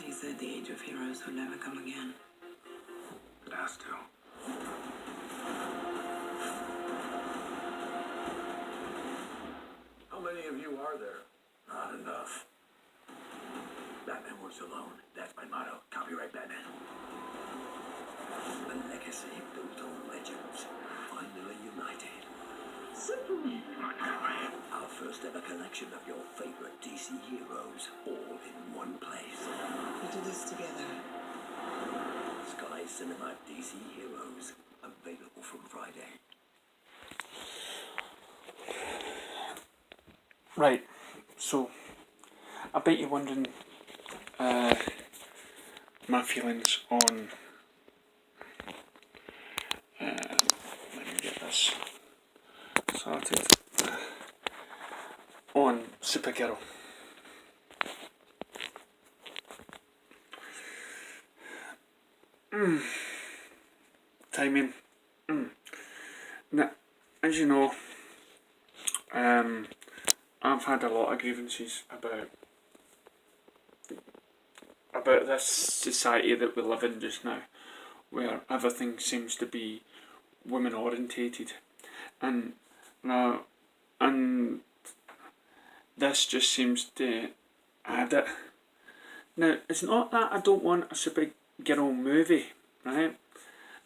He said the age of heroes will never come again. It has to. How many of you are there? Not enough. Batman works alone. That's my motto. Copyright Batman. The legacy built on legends. Finally united. Superman. Our first ever collection of your favorite DC heroes, all in one place. We do this together. Sky Cinema DC Heroes. Available from Friday. Right, so I bet you're wondering my feelings on let me get this sorted on Supergirl. Timing. Now, as you know, I've had a lot of grievances about this society that we live in just now, where everything seems to be women orientated, and this just seems to add it. Now, it's not that I don't want a Supergirl movie, right?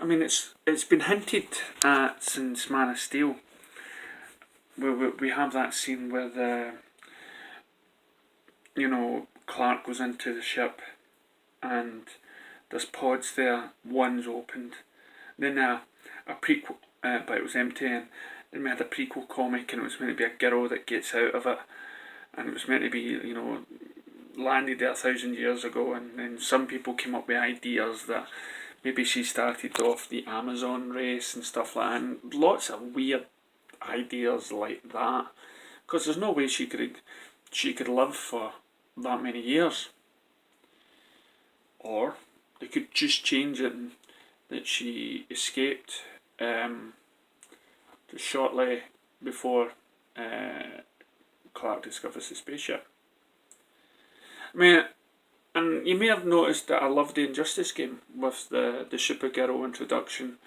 I mean, it's been hinted at since Man of Steel. We have that scene where Clark goes into the ship and there's pods there, one's opened. Then a prequel, but it was empty, and then we had a prequel comic and it was meant to be a girl that gets out of it, and it was meant to be, landed there 1,000 years ago, and then some people came up with ideas that maybe she started off the Amazon race and stuff like that, and lots of weird ideas like that, because there's no way she could live for that many years. Or they could just change it and that she escaped just shortly before Clark discovers the spaceship. I mean, and you may have noticed that I love the Injustice game with the Supergirl introduction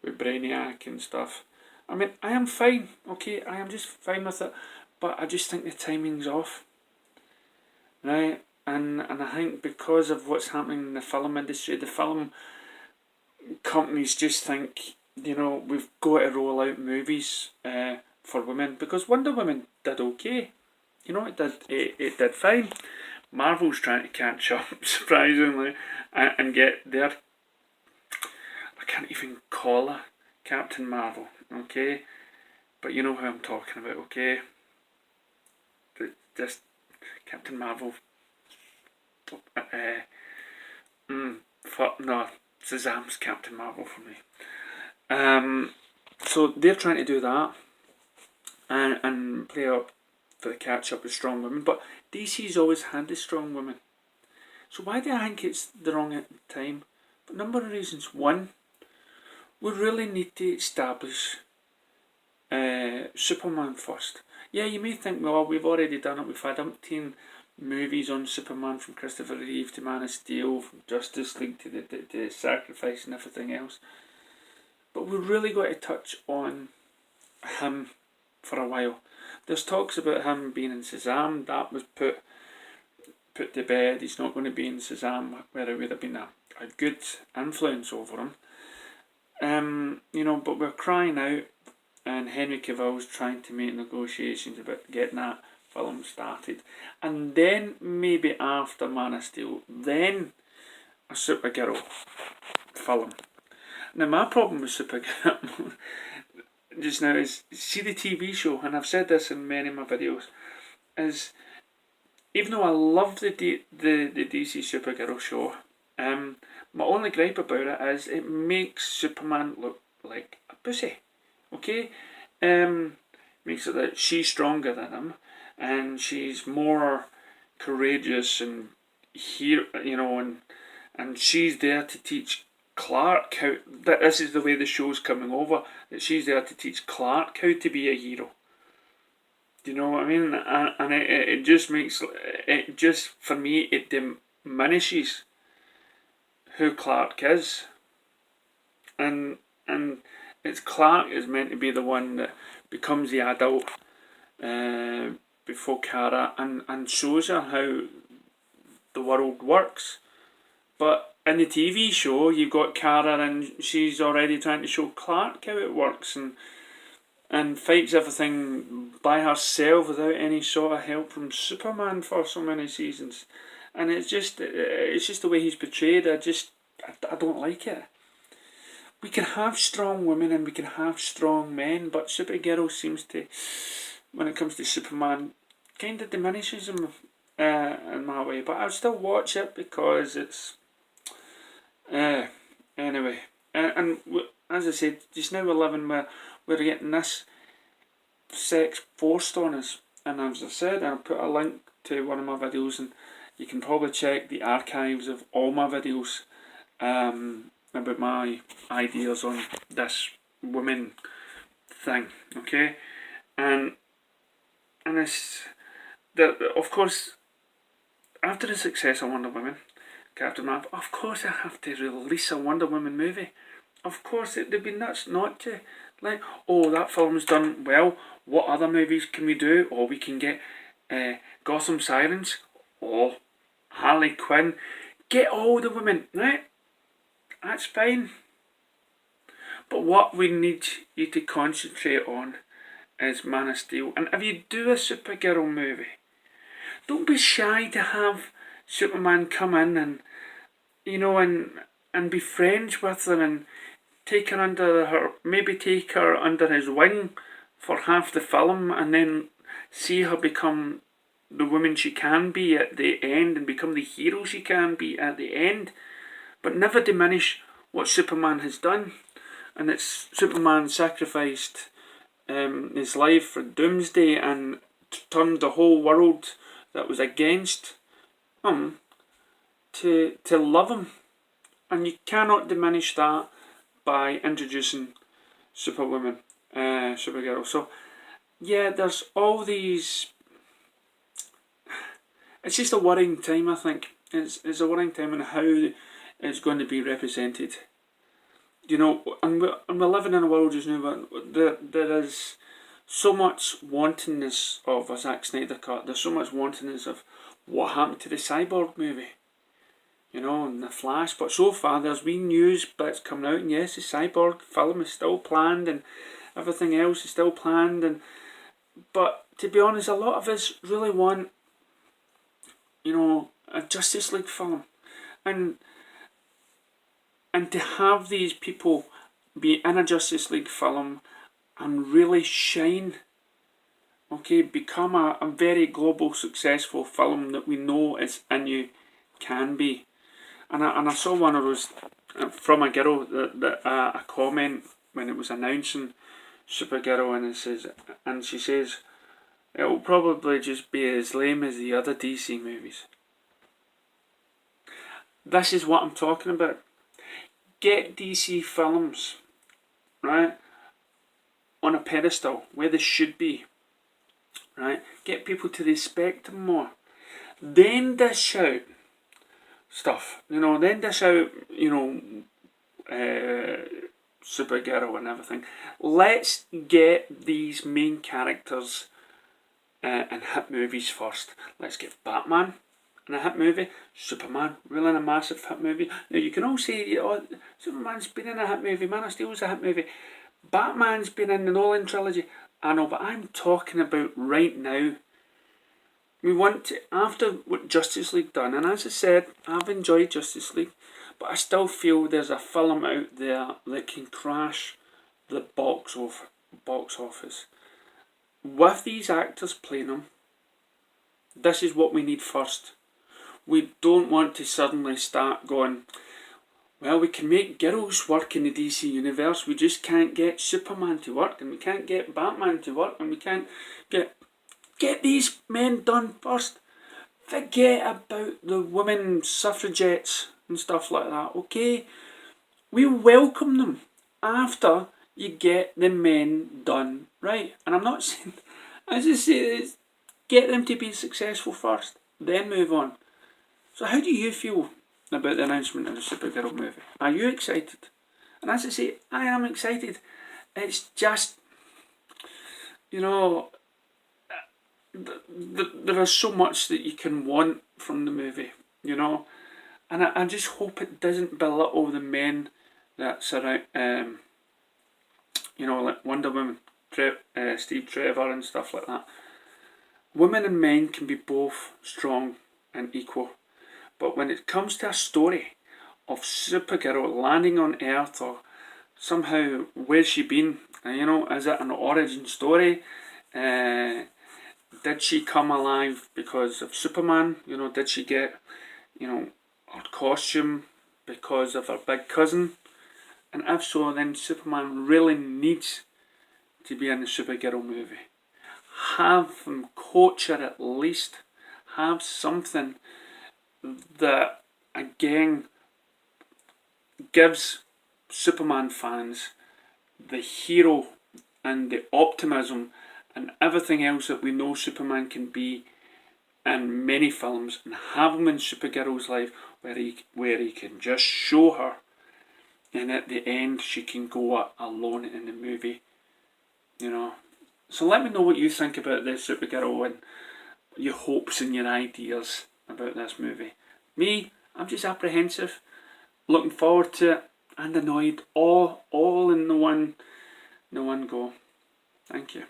with Brainiac and stuff. I mean, I am fine, okay, I am just fine with it, but I just think the timing's off, right? And I think because of what's happening in the film industry, the film companies just think, we've got to roll out movies for women, because Wonder Woman did okay, it did fine. Marvel's trying to catch up, surprisingly, and get their, I can't even call her Captain Marvel, okay? But you know who I'm talking about, okay? Just Captain Marvel. No, Shazam's Captain Marvel for me. So they're trying to do that and play up for the catch up with strong women, but DC's always had the strong women. So why do I think it's the wrong time? For a number of reasons. One, we really need to establish Superman first. Yeah, you may think, well, we've already done it. We've had umpteen movies on Superman, from Christopher Reeve to Man of Steel, from Justice League to the Sacrifice and everything else. But we've really got to touch on him for a while. There's talks about him being in Shazam. That was put to bed. He's not going to be in Shazam, where it would have been a good influence over him. But we're crying out, and Henry Cavill's trying to make negotiations about getting that film started, and then maybe after Man of Steel, then a Supergirl film. Now, my problem with Supergirl just now is, see the TV show, and I've said this in many of my videos, is even though I love the DC Supergirl show, my only gripe about it is it makes Superman look like a pussy. Okay, makes it that she's stronger than him, and she's more courageous and here, and she's there to teach Clark how. That this is the way the show's coming over. That she's there to teach Clark how to be a hero. Do you know what I mean? And it just makes it just, for me, it diminishes who Clark is, and it's Clark is meant to be the one that becomes the adult before Kara, and shows her how the world works. But in the TV show, you've got Kara, and she's already trying to show Clark how it works, and fights everything by herself without any sort of help from Superman for so many seasons. And it's just the way he's portrayed. I don't like it. We can have strong women and we can have strong men, but Supergirl seems to, when it comes to Superman, kind of diminishes him in my way. But I'll still watch it because it's anyway. And as I said, just now we're getting this sex forced on us. And as I said, I'll put a link to one of my videos, and you can probably check the archives of all my videos about my ideas on this woman thing, okay? And it's of course, after the success of Wonder Woman, Captain Marvel, of course I have to release a Wonder Woman movie. Of course, they'd be nuts not to. Like, oh, that film's done well, what other movies can we do? Or we can get Gotham Sirens, or Harley Quinn. Get all the women, right? That's fine. But what we need you to concentrate on is Man of Steel. And if you do a Supergirl movie, don't be shy to have Superman come in and, you know, and be friends with her and take her under his wing for half the film, and then see her become the woman she can be at the end and become the hero she can be at the end. But never diminish what Superman has done. And it's Superman sacrificed his life for Doomsday and turned the whole world that was against him to love him. And you cannot diminish that by introducing Superwoman, Supergirl. So yeah, there's all these. It's just a worrying time, I think. It's a worrying time on how it's going to be represented. You know, and we're living in a world just now where there is so much wantonness of a Zack Snyder cut. There's so much wantonness of what happened to the Cyborg movie. You know, and the Flash. But so far there's been news bits coming out, and yes, the Cyborg film is still planned and everything else is still planned. But to be honest, a lot of us really want, you know, a Justice League film. And to have these people be in a Justice League film and really shine, okay, become a very global successful film that we know is in you can be. And I saw one of those from a girl that a comment when it was announcing Supergirl, and she says it will probably just be as lame as the other DC movies. This is what I'm talking about. Get DC films, right, on a pedestal where they should be, right? Get people to respect them more. Then dish out stuff, you know. Then dish out, you know, Supergirl and everything. Let's get these main characters in hit movies first. Let's get Batman in a hit movie, Superman really in a massive hit movie. Now you can all say, oh, Superman's been in a hit movie, Man of Steel's a hit movie, Batman's been in the Nolan trilogy. I know, but I'm talking about right now. We want to, after what Justice League done, and as I said, I've enjoyed Justice League, but I still feel there's a film out there that can crash the box office. With these actors playing them, this is what we need first. We don't want to suddenly start going, well, we can make girls work in the DC universe, we just can't get Superman to work, and we can't get Batman to work, and we can't get these men done first. Forget about the women suffragettes and stuff like that, okay? We welcome them after you get the men done right. And I'm not saying, as I say, get them to be successful first, then move on. So how do you feel about the announcement of the Supergirl movie? Are you excited? And as I say, I am excited. It's just, you know, there is so much that you can want from the movie, you know, and I just hope it doesn't belittle the men that surround, you know, like Wonder Woman, Steve Trevor and stuff like that. Women and men can be both strong and equal, but when it comes to a story of Supergirl landing on Earth, or somehow where's she been, you know, is it an origin story? Did she come alive because of Superman? You know, did she get, you know, her costume because of her big cousin? And if so, then Superman really needs to be in the Supergirl movie. Have them coach her at least. Have something that, again, gives Superman fans the hero and the optimism and everything else that we know Superman can be in many films, and have him in Supergirl's life where he can just show her, and at the end she can go alone in the movie, you know. So let me know what you think about this Supergirl and your hopes and your ideas about this movie. Me, I'm just apprehensive, looking forward to it, and annoyed, all in the one go. Thank you.